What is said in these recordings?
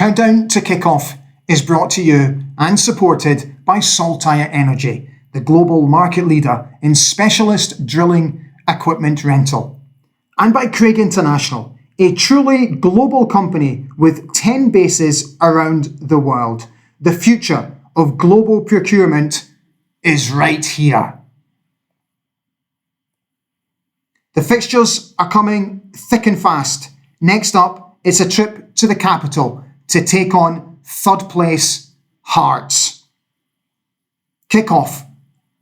Countdown to Kickoff is brought to you and supported by Saltire Energy, the global market leader in specialist drilling equipment rental. And by Craig International, a truly global company with 10 bases around the world. The future of global procurement is right here. The fixtures are coming thick and fast. Next up, it's a trip to the capital to take on third place Hearts. Kick-off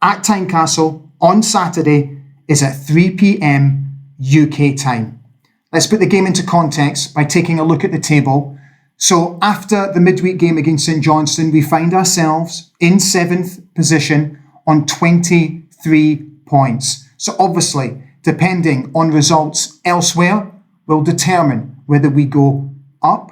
at Tynecastle on Saturday is at 3 p.m. UK time. Let's put the game into context by taking a look at the table. So after the midweek game against St Johnston, we find ourselves in 7th position on 23 points. So obviously, depending on results elsewhere, will determine whether we go up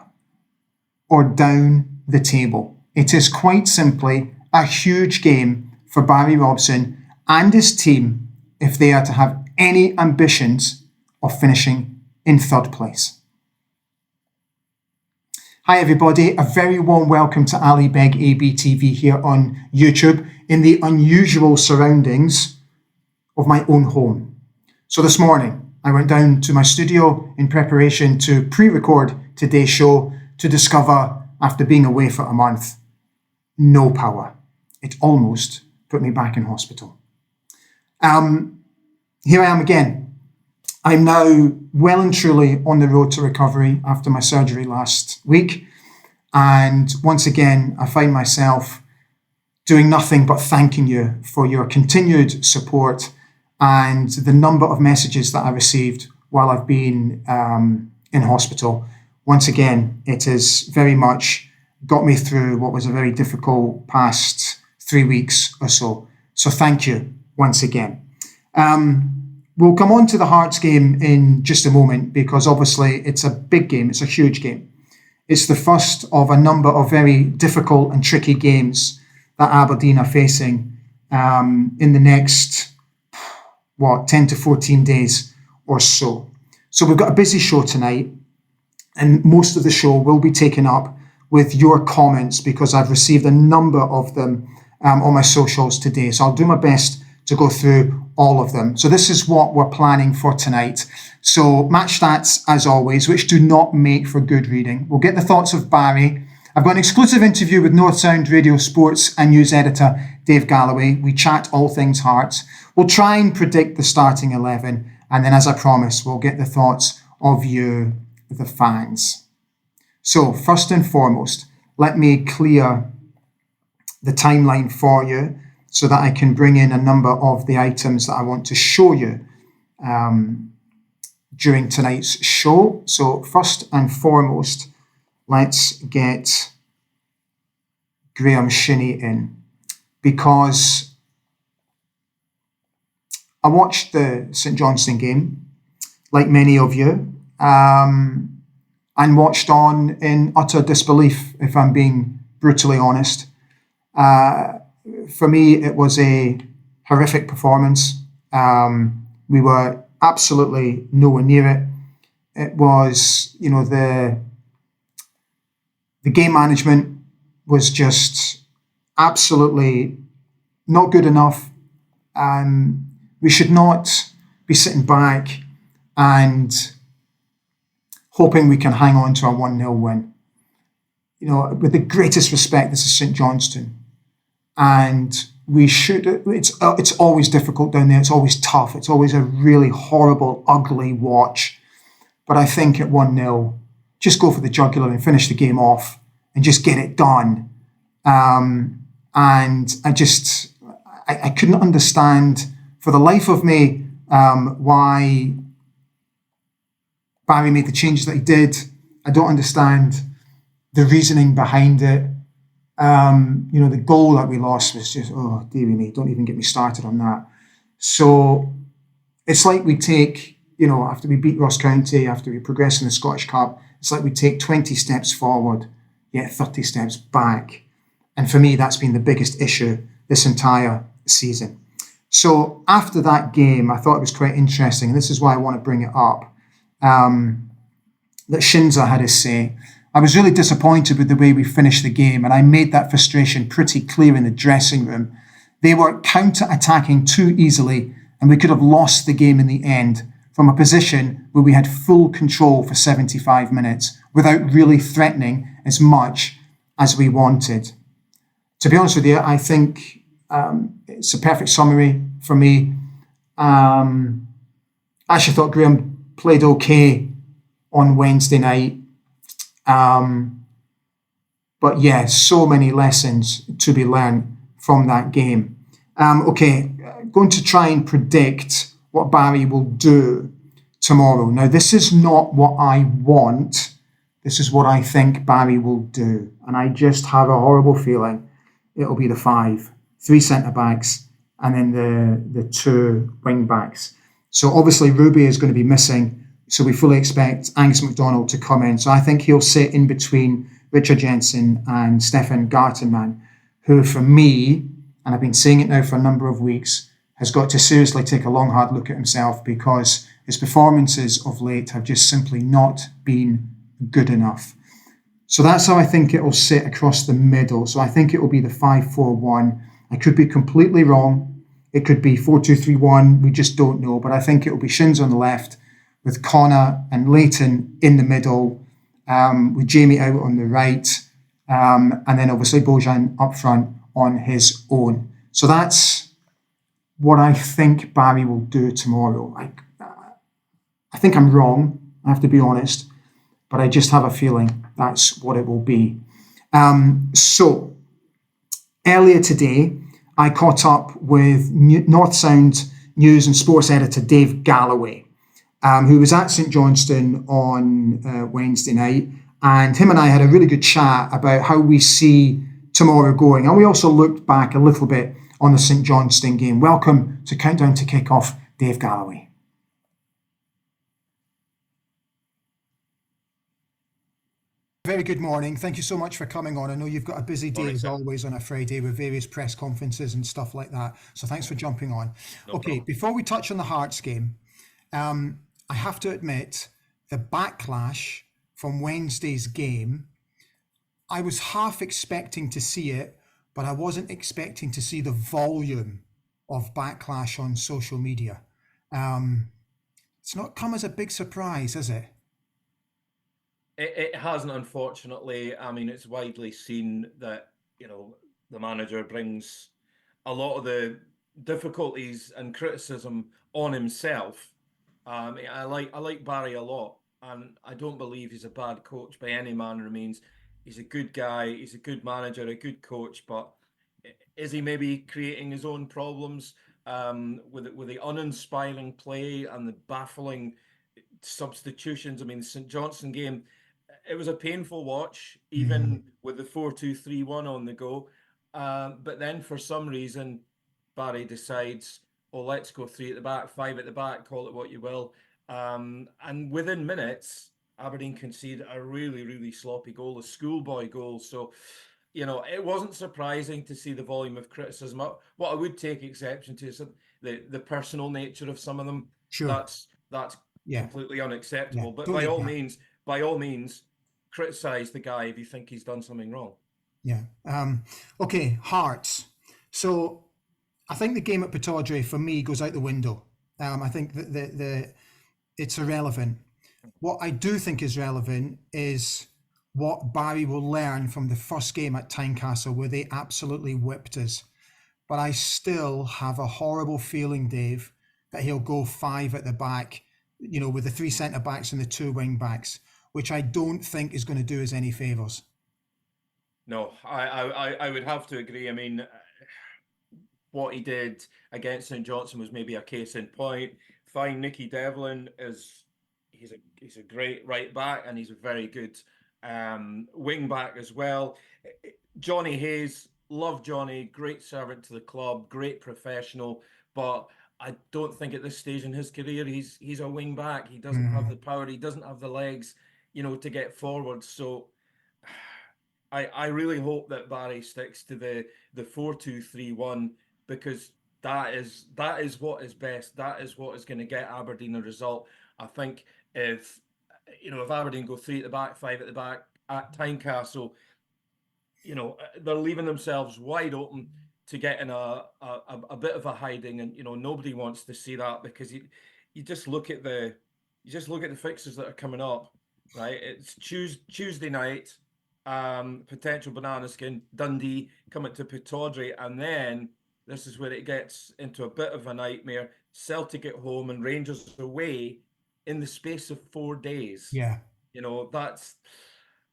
or down the table. It is quite simply a huge game for Barry Robson and his team if they are to have any ambitions of finishing in third place. Hi everybody, a very warm welcome to Ali Beg ABTV here on YouTube in the unusual surroundings of my own home. So this morning I went down to my studio in preparation to pre-record today's show to discover, after being away for a month, no power. It almost put me back in hospital. Here I am again. I'm now well and truly on the road to recovery after my surgery last week. And once again, I find myself doing nothing but thanking you for your continued support and the number of messages that I received while I've been in hospital. Once again, it has very much got me through what was a very difficult past 3 weeks or so. So thank you once again. We'll come on to the Hearts game in just a moment because obviously it's a big game. It's a huge game. It's the first of a number of very difficult and tricky games that Aberdeen are facing in the next, 10 to 14 days or so. So we've got a busy show tonight, and most of the show will be taken up with your comments because I've received a number of them on my socials today. So I'll do my best to go through all of them. So this is what we're planning for tonight. So match stats, as always, which do not make for good reading. We'll get the thoughts of Barry. I've got an exclusive interview with Northsound Radio Sports and News Editor Dave Galloway. We chat all things Hearts. We'll try and predict the starting 11. And then, as I promised, we'll get the thoughts of you, the fans. So first and foremost, let me clear the timeline for you so that I can bring in a number of the items that I want to show you during tonight's show. So first and foremost, let's get Graham Shinney in because I watched the St Johnston game, like many of you, and watched on in utter disbelief, if I'm being brutally honest. For me, it was a horrific performance. We were absolutely nowhere near it. It was, the game management was just absolutely not good enough. We should not be sitting back and hoping we can hang on to a 1-0 win. With the greatest respect, this is St Johnston. And we should, it's always difficult down there. It's always tough. It's always a really horrible, ugly watch. But I think at 1-0, just go for the jugular and finish the game off and just get it done. And I couldn't understand for the life of me why Barry made the changes that he did. I don't understand the reasoning behind it. The goal that we lost was just, oh, dearie me, don't even get me started on that. So it's like we take, after we beat Ross County, after we progress in the Scottish Cup, it's like we take 20 steps forward, yet 30 steps back. And for me, that's been the biggest issue this entire season. So after that game, I thought it was quite interesting, and this is why I want to bring it up, that Shinza had his say. I was really disappointed with the way we finished the game, and I made that frustration pretty clear in the dressing room. They were counter-attacking too easily, and we could have lost the game in the end from a position where we had full control for 75 minutes without really threatening as much as we wanted. To be honest with you, I think it's a perfect summary for me. I actually thought Graham played okay on Wednesday night. But yeah, so many lessons to be learned from that game. Okay, going to try and predict what Barry will do tomorrow. Now, this is not what I want. This is what I think Barry will do. And I just have a horrible feeling it'll be the three centre-backs, and then the two wing-backs. So obviously Ruby is going to be missing. So we fully expect Angus MacDonald to come in. So I think he'll sit in between Richard Jensen and Stefan Gartenmann, who for me, and I've been saying it now for a number of weeks, has got to seriously take a long, hard look at himself, because his performances of late have just simply not been good enough. So that's how I think it will sit across the middle. So I think it will be the 5-4-1. I could be completely wrong. It could be 4-2-3-1. We just don't know. But I think it will be Shins on the left, with Connor and Leighton in the middle, with Jamie out on the right, and then obviously Bojan up front on his own. So that's what I think Barry will do tomorrow. I think I'm wrong, I have to be honest, but I just have a feeling that's what it will be. So earlier today, I caught up with Northsound News and Sports Editor Dave Galloway, who was at St Johnston on Wednesday night. And him and I had a really good chat about how we see tomorrow going. And we also looked back a little bit on the St Johnston game. Welcome to Countdown to Kickoff, Dave Galloway. Very good morning. Thank you so much for coming on. I know you've got a busy day as always on a Friday with various press conferences and stuff like that. So thanks for jumping on. No problem. Before we touch on the Hearts game, I have to admit the backlash from Wednesday's game, I was half expecting to see it, but I wasn't expecting to see the volume of backlash on social media. It's not come as a big surprise, has it? It hasn't, unfortunately. I mean, it's widely seen that, the manager brings a lot of the difficulties and criticism on himself. I like Barry a lot, and I don't believe he's a bad coach by any manner of means. He's a good guy, he's a good manager, a good coach, but is he maybe creating his own problems with the uninspiring play and the baffling substitutions? I mean, the St Johnston game, it was a painful watch, even with the 4-2-3-1 on the go. But then for some reason, Barry decides, oh, let's go 3 at the back, 5 at the back, call it what you will. And within minutes, Aberdeen conceded a really, really sloppy goal, a schoolboy goal. So, it wasn't surprising to see the volume of criticism. What I would take exception to is the personal nature of some of them. Sure. That's completely unacceptable. Yeah, but by all means, criticize the guy if you think he's done something wrong. Yeah. Okay, Hearts. So I think the game at Pittodrie for me goes out the window. I think that it's irrelevant. What I do think is relevant is what Barry will learn from the first game at Tynecastle, where they absolutely whipped us. But I still have a horrible feeling, Dave, that he'll go 5 at the back, with the 3 centre-backs and the 2 wing-backs, which I don't think is going to do us any favours. No, I would have to agree. I mean, what he did against St Johnston was maybe a case in point. Fine, Nicky Devlin he's a great right back, and he's a very good wing back as well. Johnny Hayes, love Johnny, great servant to the club, great professional, but I don't think at this stage in his career he's a wing back. He doesn't have the power, he doesn't have the legs, to get forward. So I really hope that Barry sticks to the 4-2-3-1, because that is what is best. That is what is going to get Aberdeen a result. I think if Aberdeen go 3 at the back, 5 at the back, at Tynecastle, you know, they're leaving themselves wide open to get in a bit of a hiding, and you know, nobody wants to see that, because you just look at the fixtures that are coming up, right? It's Tuesday night, potential banana skin, Dundee coming to Pittodrie, and then this is where it gets into a bit of a nightmare. Celtic at home and Rangers away in the space of 4 days. Yeah. You know, that's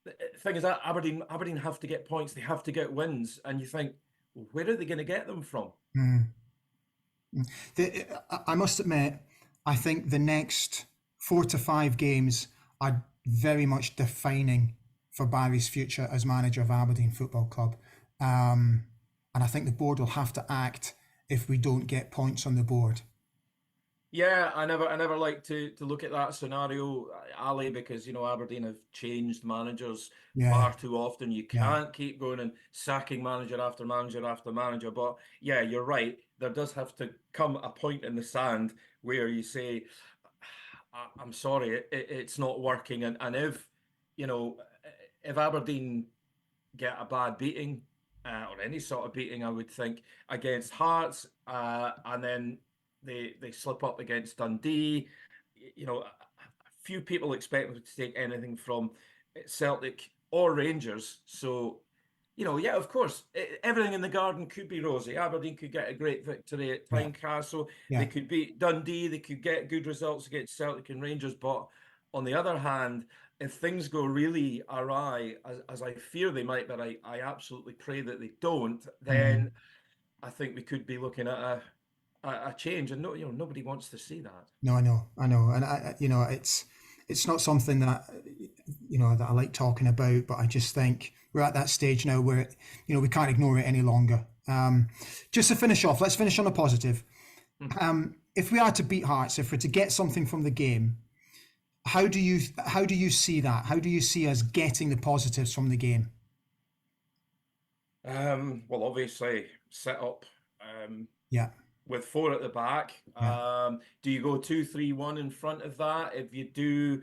the thing, is that Aberdeen have to get points, they have to get wins, and you think, well, where are they going to get them from? I must admit, I think the next 4 to 5 games are very much defining for Barry's future as manager of Aberdeen Football Club. And I think the board will have to act if we don't get points on the board. Yeah, I never like to look at that scenario, Ali, because you know, Aberdeen have changed managers far too often. You can't keep going and sacking manager after manager after manager. But yeah, you're right. There does have to come a point in the sand where you say, I'm sorry, it's not working. And if, you know, if Aberdeen get a bad beating, or any sort of beating, I would think, against Hearts, and then they slip up against Dundee, you know, a few people expect them to take anything from Celtic or Rangers. So, you know, yeah, of course, everything in the garden could be rosy. Aberdeen could get a great victory at Tynecastle. They could beat Dundee. They could get good results against Celtic and Rangers. But on the other hand, if things go really awry, as I fear they might, but I absolutely pray that they don't, then I think we could be looking at a change, and you know, nobody wants to see that. No, I know, and I you know, it's not something that, you know, that I like talking about, but I just think we're at that stage now where, you know, we can't ignore it any longer. Just to finish off, let's finish on a positive. If we are to beat Hearts, if we're to get something from the game, how do you see that? How do you see us getting the positives from the game? Well, obviously, set up. With 4 at the back. Do you go 2-3-1 in front of that? If you do,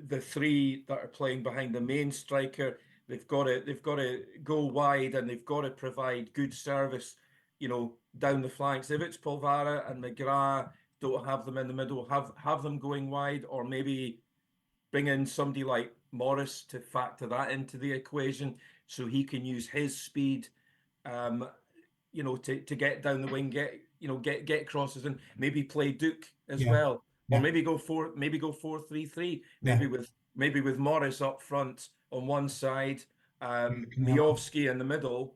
the 3 that are playing behind the main striker, they've got to go wide, and they've got to provide good service, you know, down the flanks. If it's Polvara and McGrath, don't have them in the middle, have them going wide, or maybe bring in somebody like Morris to factor that into the equation, so he can use his speed, you know, to get down the wing, get crosses, and maybe play Duke as well, or maybe go 4-3-3, maybe with Morris up front on one side, Miovski in the middle,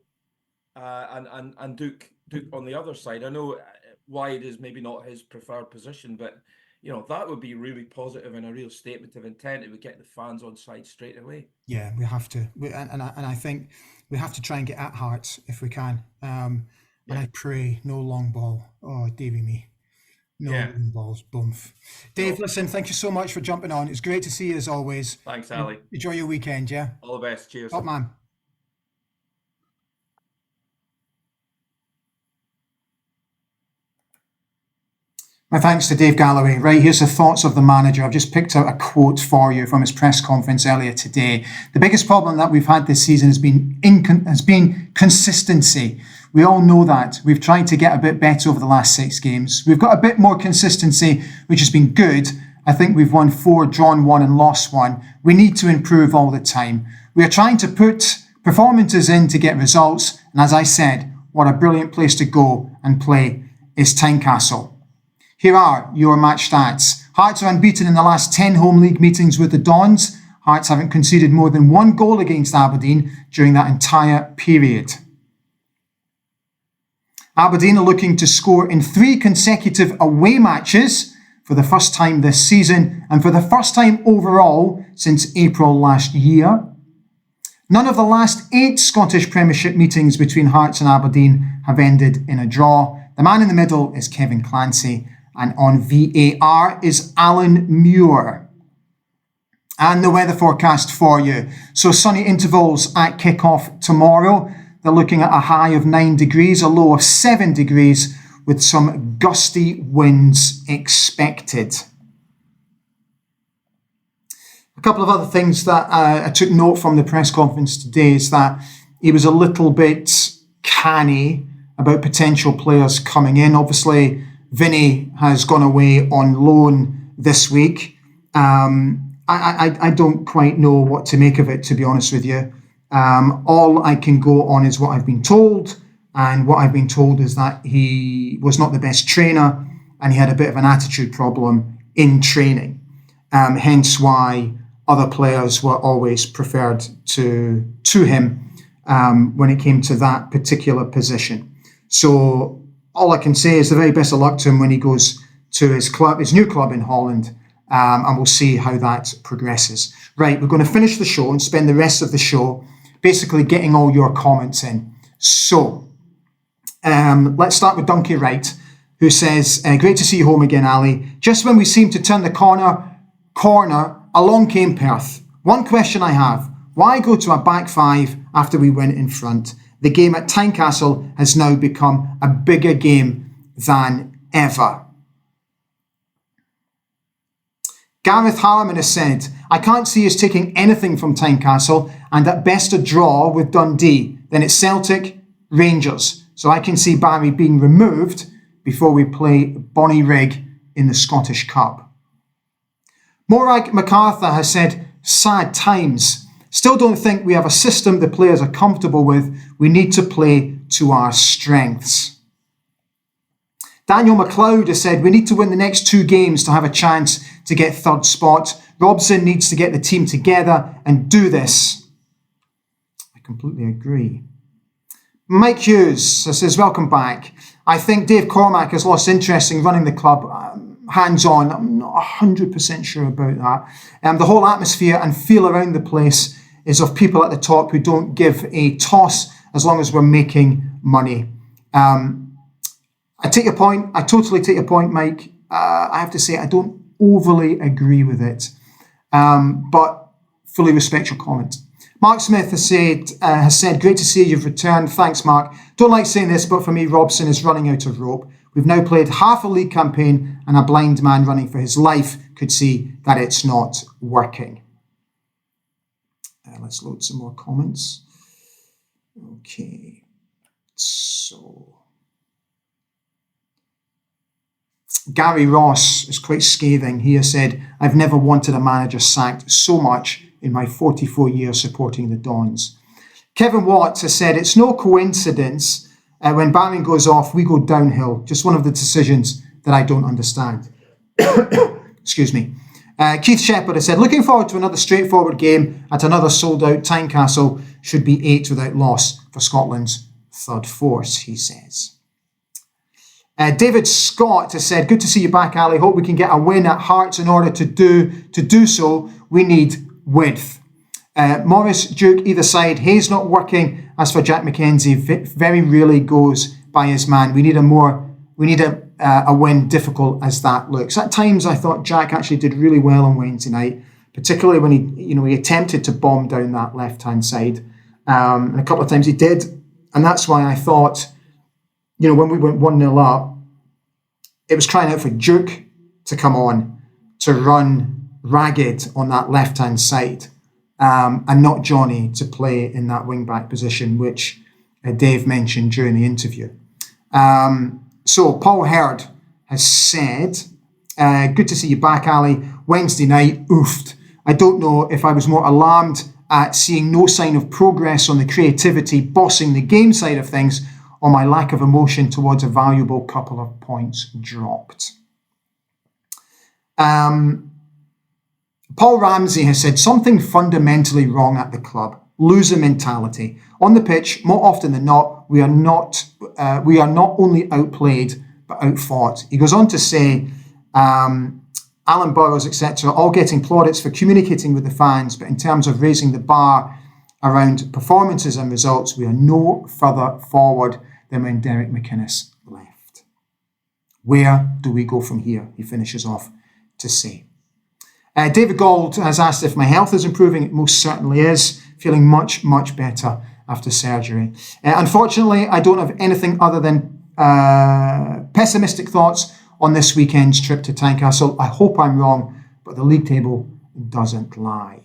and Duke on the other side. I know wide is maybe not his preferred position, but you know, that would be really positive and a real statement of intent. It would get the fans on side straight away. Yeah, we have to, and I think we have to try and get at Hearts if we can. And I pray no long ball. Oh, dearie me. No long balls, bumf. Dave, listen, thank you so much for jumping on. It's great to see you as always. Thanks, Ali. Enjoy your weekend, yeah? All the best. Cheers. Top man. My thanks to Dave Galloway. Right, here's the thoughts of the manager. I've just picked out a quote for you from his press conference earlier today. The biggest problem that we've had this season has been consistency. We all know that. We've tried to get a bit better over the last 6 games. We've got a bit more consistency, which has been good. I think we've won 4, drawn 1 and lost 1. We need to improve all the time. We are trying to put performances in to get results. And as I said, what a brilliant place to go and play is Tynecastle. Here are your match stats. Hearts are unbeaten in the last 10 home league meetings with the Dons. Hearts haven't conceded more than 1 goal against Aberdeen during that entire period. Aberdeen are looking to score in 3 consecutive away matches for the first time this season and for the first time overall since April last year. None of the last 8 Scottish Premiership meetings between Hearts and Aberdeen have ended in a draw. The man in the middle is Kevin Clancy, and on VAR is Alan Muir. And the weather forecast for you. So sunny intervals at kick-off tomorrow. They're looking at a high of 9 degrees, a low of 7 degrees, with some gusty winds expected. A couple of other things that I took note from the press conference today is that he was a little bit canny about potential players coming in. Obviously, Vinny has gone away on loan this week. I don't quite know what to make of it, to be honest with you. All I can go on is what I've been told, and what I've been told is that he was not the best trainer and he had a bit of an attitude problem in training. Hence why other players were always preferred to him when it came to that particular position. So all I can say is the very best of luck to him when he goes to his new club in Holland, and we'll see how that progresses. Right, we're going to finish the show and spend the rest of the show basically getting all your comments in. So let's start with Donkey Wright, who says, great to see you home again, Ali. Just when we seem to turn the corner, along came Perth. One question I have, why go to a back five after we went in front? The game at Tynecastle has now become a bigger game than ever. Gareth Harriman has said, I can't see us taking anything from Tynecastle, and at best a draw with Dundee. Then it's Celtic, Rangers. So I can see Barry being removed before we play Bonnyrigg in the Scottish Cup. Morag MacArthur has said, sad times. Still don't think we have a system the players are comfortable with. We need to play to our strengths. Daniel McLeod has said, we need to win the next 2 games to have a chance to get third spot. Robson needs to get the team together and do this. I completely agree. Mike Hughes says, welcome back. I think Dave Cormack has lost interest in running the club hands-on. I'm not 100% sure about that. The whole atmosphere and feel around the place is of people at the top who don't give a toss as long as we're making money. I take your point. I totally take your point, Mike. I have to say I don't overly agree with it, but fully respect your comment. Mark Smith has said, great to see you've returned. Thanks, Mark. Don't like saying this, but for me, Robson is running out of rope. We've now played half a league campaign and a blind man running for his life could see that it's not working. Let's load some more comments. Okay, so Gary Ross is quite scathing. He has said, I've never wanted a manager sacked so much in my 44 years supporting the Dons. Kevin Watts has said, it's no coincidence when Barron goes off, we go downhill. Just one of the decisions that I don't understand. Excuse me. Keith Shepherd has said, looking forward to another straightforward game at another sold-out Tynecastle. Should be 8 without loss for Scotland's third force, he says. David Scott has said, good to see you back, Ali. Hope we can get a win at Hearts. In order to do so, we need width. Morris, Duke, either side. Hayes not working. As for Jack McKenzie, very rarely goes by his man. We need a win, difficult as that looks. At times, I thought Jack actually did really well on Wednesday night, particularly when he attempted to bomb down that left-hand side. And a couple of times he did. And that's why I thought, when we went 1-0 up, it was crying out for Duke to come on, to run ragged on that left-hand side, and not Johnny to play in that wing-back position, which Dave mentioned during the interview. So Paul Hurd has said, good to see you back, Ali. Wednesday night, oofed. I don't know if I was more alarmed at seeing no sign of progress on the creativity, bossing the game side of things, or my lack of emotion towards a valuable couple of points dropped. Paul Ramsey has said, something fundamentally wrong at the club. Loser mentality. On the pitch, more often than not, we are not only outplayed, but outfought. He goes on to say, Alan Burrows, etc., all getting plaudits for communicating with the fans, but in terms of raising the bar around performances and results, we are no further forward than when Derek McInnes left. Where do we go from here? He finishes off to say. David Gold has asked if my health is improving. It most certainly is. Feeling much, much better after surgery. Unfortunately, I don't have anything other than pessimistic thoughts on this weekend's trip to Tynecastle. I hope I'm wrong, but the league table doesn't lie.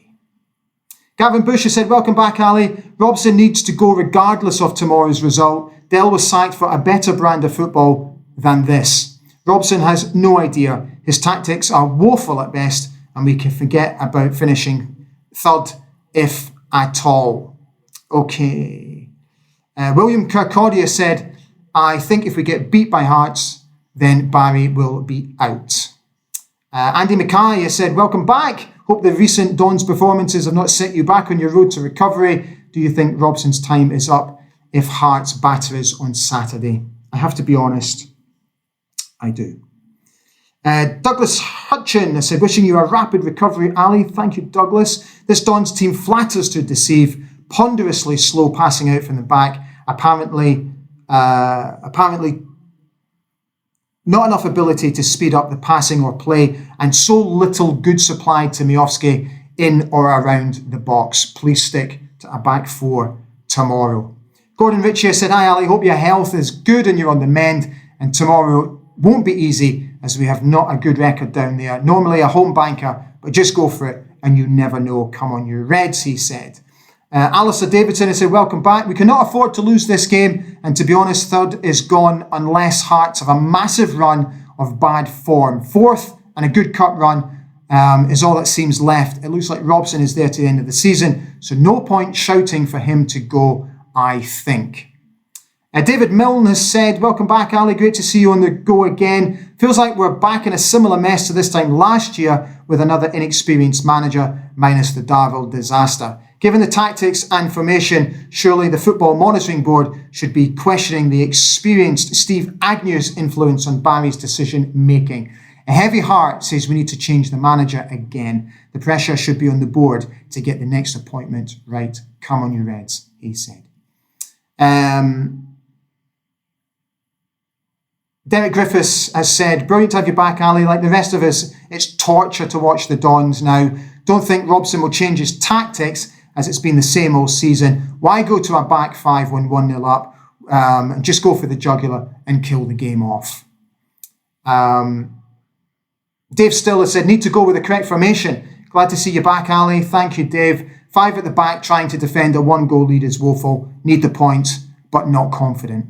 Gavin Bush has said, welcome back, Ali. Robson needs to go regardless of tomorrow's result. Dell was sacked for a better brand of football than this. Robson has no idea. His tactics are woeful at best, and we can forget about finishing third, if at all. Okay. William Kirkcaldy said, I think if we get beat by Hearts, then Barry will be out. Andy Mackay has said, welcome back. Hope the recent Don's performances have not set you back on your road to recovery. Do you think Robson's time is up if Hearts batter us on Saturday? I have to be honest, I do. Douglas Hutchin has said, wishing you a rapid recovery, Ali. Thank you, Douglas. This Don's team flatters to deceive, ponderously slow passing out from the back, apparently not enough ability to speed up the passing or play, and so little good supply to Miofsky in or around the box. Please stick to a back four tomorrow. Gordon Ritchie said, hi Ali, hope your health is good and you're on the mend, and tomorrow won't be easy as we have not a good record down there. Normally a home banker, but just go for it and you never know. Come on, you Reds, he said. Alistair Davidson has said, welcome back. We cannot afford to lose this game, and to be honest, third is gone unless Hearts have a massive run of bad form. Fourth and a good cup run is all that seems left. It looks like Robson is there to the end of the season, so no point shouting for him to go, I think. David Milne has said, welcome back, Ali. Great to see you on the go again. Feels like we're back in a similar mess to this time last year with another inexperienced manager, minus the Darvel disaster. Given the tactics and formation, surely the Football Monitoring Board should be questioning the experienced Steve Agnew's influence on Barry's decision-making. A heavy heart says we need to change the manager again. The pressure should be on the board to get the next appointment right. Come on, you Reds, he said. Derek Griffiths has said, brilliant to have you back, Ali. Like the rest of us, it's torture to watch the Dons now. Don't think Robson will change his tactics as it's been the same all season. Why go to a back five when 1-0 up? And just go for the jugular and kill the game off. Dave Still has said, need to go with the correct formation. Glad to see you back, Ali. Thank you, Dave. 5 at the back, trying to defend a 1-goal lead is woeful. Need the points, but not confident.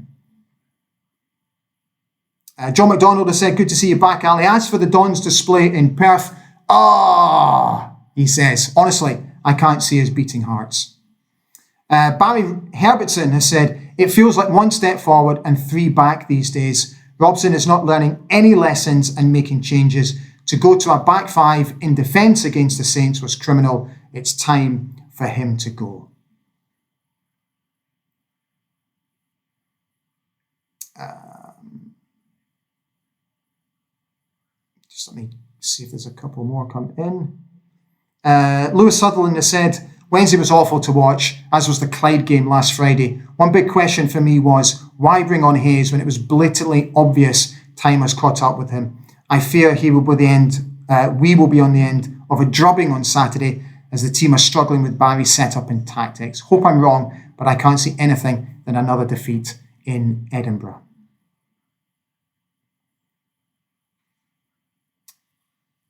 John McDonald has said, good to see you back, Ali. As for the Dons display in Perth, he says, honestly, I can't see us beating Hearts. Barry Herbertson has said, it feels like 1 step forward and 3 back these days. Robson is not learning any lessons and making changes. To go to a back 5 in defence against the Saints was criminal. It's time for him to go. Just let me see if there's a couple more come in. Lewis Sutherland has said, Wednesday was awful to watch, as was the Clyde game last Friday. One big question for me was, why bring on Hayes when it was blatantly obvious time has caught up with him? I fear we will be on the end of a drubbing on Saturday as the team are struggling with Barry's setup and tactics. Hope I'm wrong, but I can't see anything than another defeat in Edinburgh.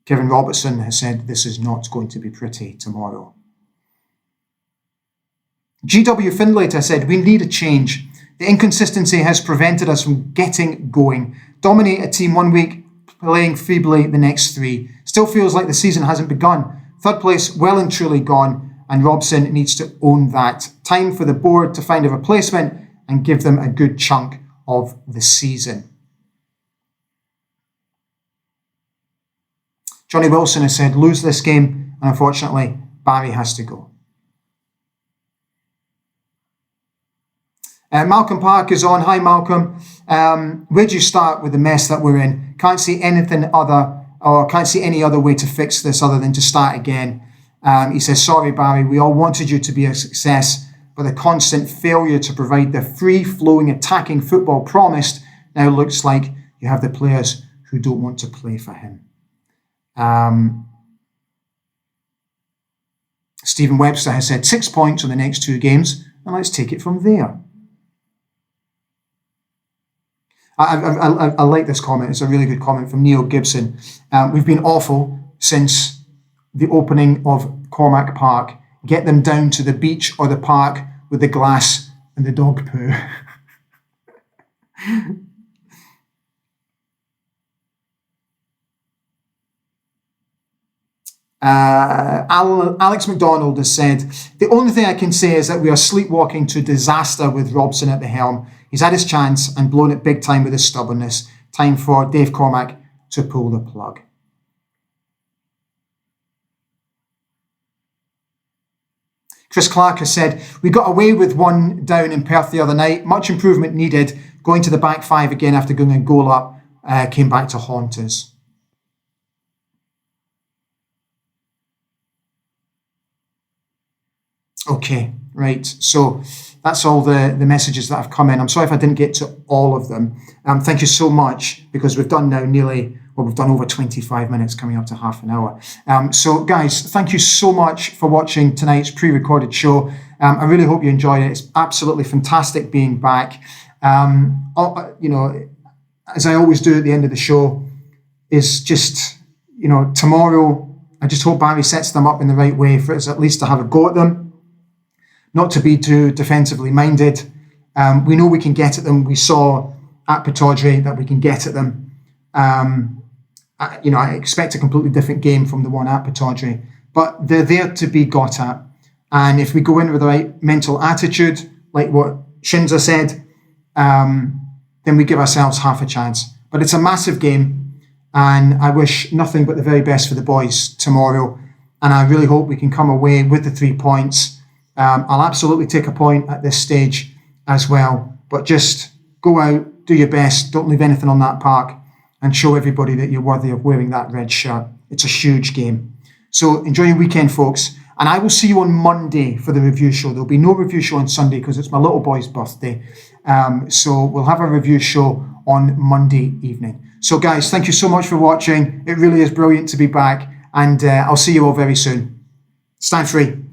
Kevin Robertson has said this is not going to be pretty tomorrow. GW Findlater said, we need a change. The inconsistency has prevented us from getting going. Dominate a team 1 week, playing feebly the next 3. Still feels like the season hasn't begun. Third place well and truly gone, and Robson needs to own that. Time for the board to find a replacement and give them a good chunk of the season. Johnny Wilson has said, lose this game, and unfortunately, Barry has to go. Malcolm Park is on. Hi, Malcolm. Where do you start with the mess that we're in? Can't see any other way to fix this other than to start again. He says, sorry, Barry, we all wanted you to be a success, but the constant failure to provide the free-flowing attacking football promised now looks like you have the players who don't want to play for him. Stephen Webster has said 6 points on the next 2 games, and let's take it from there. I like this comment. It's a really good comment from Neil Gibson. We've been awful since the opening of Cormac Park. Get them down to the beach or the park with the glass and the dog poo. Alex McDonald has said, the only thing I can say is that we are sleepwalking to disaster with Robson at the helm. He's had his chance and blown it big time with his stubbornness. Time for Dave Cormac to pull the plug. Chris Clark has said, we got away with one down in Perth the other night. Much improvement needed. Going to the back five again after going a goal up came back to haunt us. Okay, right. So that's all the messages that have come in. I'm sorry if I didn't get to all of them. Thank you so much, because we've done now we've done over 25 minutes, coming up to half an hour. So guys, thank you so much for watching tonight's pre-recorded show. I really hope you enjoyed it. It's absolutely fantastic being back. As I always do at the end of the show, is just, tomorrow, I just hope Barry sets them up in the right way for us at least to have a go at them. Not to be too defensively minded. We know we can get at them. We saw at Pittodrie that we can get at them. I expect a completely different game from the one at Pittodrie, but they're there to be got at. And if we go in with the right mental attitude, like what Shinza said, then we give ourselves half a chance. But it's a massive game, and I wish nothing but the very best for the boys tomorrow. And I really hope we can come away with the 3 points. I'll absolutely take a point at this stage as well, but just go out, do your best, don't leave anything on that park, and show everybody that you're worthy of wearing that red shirt. It's a huge game. So enjoy your weekend, folks, and I will see you on Monday for the review show. There'll be no review show on Sunday because it's my little boy's birthday. So we'll have a review show on Monday evening. So guys, thank you so much for watching. It really is brilliant to be back, and I'll see you all very soon. Stand free.